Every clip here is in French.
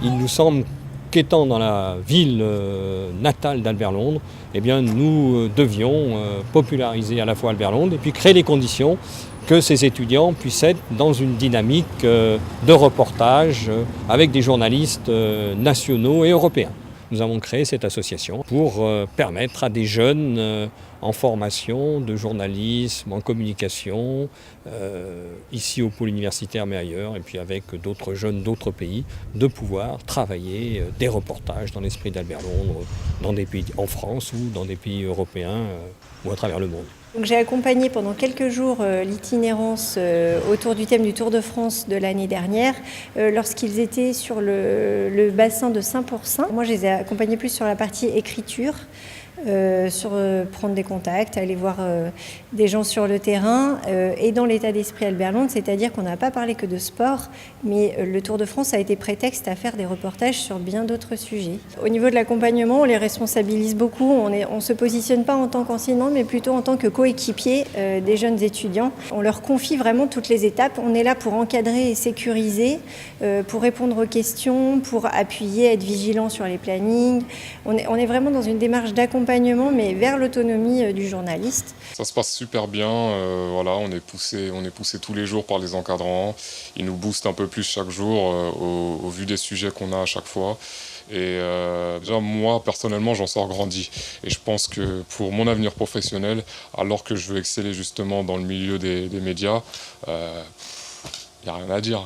il nous semble qu'étant dans la ville natale d'Albert Londres, eh bien, nous devions populariser à la fois Albert Londres et puis créer les conditions que ces étudiants puissent être dans une dynamique de reportage avec des journalistes nationaux et européens. Nous avons créé cette association pour permettre à des jeunes en formation de journalisme, en communication, ici au pôle universitaire mais ailleurs, et puis avec d'autres jeunes d'autres pays, de pouvoir travailler des reportages dans l'esprit d'Albert Londres, dans des pays en France ou dans des pays européens ou à travers le monde. Donc, j'ai accompagné pendant quelques jours l'itinérance autour du thème du Tour de France de l'année dernière lorsqu'ils étaient sur le bassin de Saint-Pourçain. Moi, je les ai accompagnés plus sur la partie écriture, sur prendre des contacts, aller voir des gens sur le terrain et dans l'état d'esprit Albert Londres, c'est-à-dire qu'on n'a pas parlé que de sport, mais le Tour de France a été prétexte à faire des reportages sur bien d'autres sujets. Au niveau de l'accompagnement, on les responsabilise beaucoup, on ne se positionne pas en tant qu'enseignant, mais plutôt en tant que coéquipier des jeunes étudiants. On leur confie vraiment toutes les étapes, on est là pour encadrer et sécuriser, pour répondre aux questions, pour appuyer, être vigilant sur les plannings. On est vraiment dans une démarche d'accompagnement, mais vers l'autonomie du journaliste. Ça se passe super bien, voilà, on est poussé tous les jours par les encadrants. Ils nous boostent un peu plus chaque jour au vu des sujets qu'on a à chaque fois. Et déjà moi personnellement j'en sors grandi. Et je pense que pour mon avenir professionnel, alors que je veux exceller justement dans le milieu des médias, il n'y a rien à dire.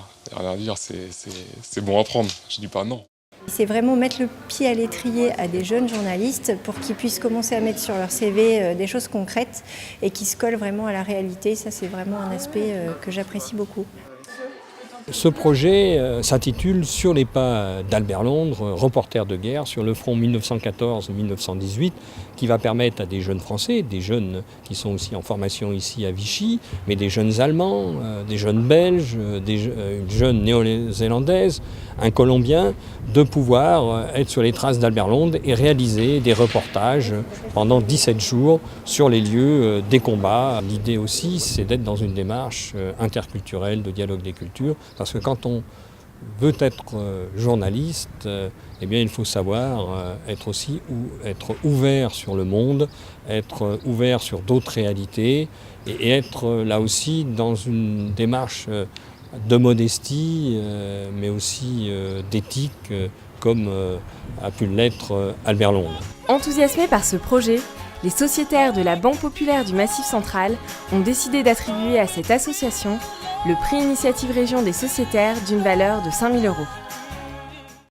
C'est bon à prendre, je dis pas non. C'est vraiment mettre le pied à l'étrier à des jeunes journalistes pour qu'ils puissent commencer à mettre sur leur CV des choses concrètes et qui se collent vraiment à la réalité. Ça, c'est vraiment un aspect que j'apprécie beaucoup. Ce projet s'intitule « Sur les pas d'Albert Londres, reporter de guerre sur le front 1914-1918 » qui va permettre à des jeunes Français, des jeunes qui sont aussi en formation ici à Vichy, mais des jeunes Allemands, des jeunes Belges, une jeune Néo-Zélandaise, un Colombien, de pouvoir être sur les traces d'Albert Londres et réaliser des reportages pendant 17 jours sur les lieux des combats. L'idée aussi, c'est d'être dans une démarche interculturelle, de dialogue des cultures, parce que quand on veut être journaliste, eh bien, il faut savoir être ouvert sur le monde, être ouvert sur d'autres réalités et être là aussi dans une démarche de modestie, mais aussi d'éthique, comme a pu l'être Albert Londres. Enthousiasmés par ce projet, les sociétaires de la Banque populaire du Massif central ont décidé d'attribuer à cette association le prix Initiative Région des sociétaires d'une valeur de 5 000 €.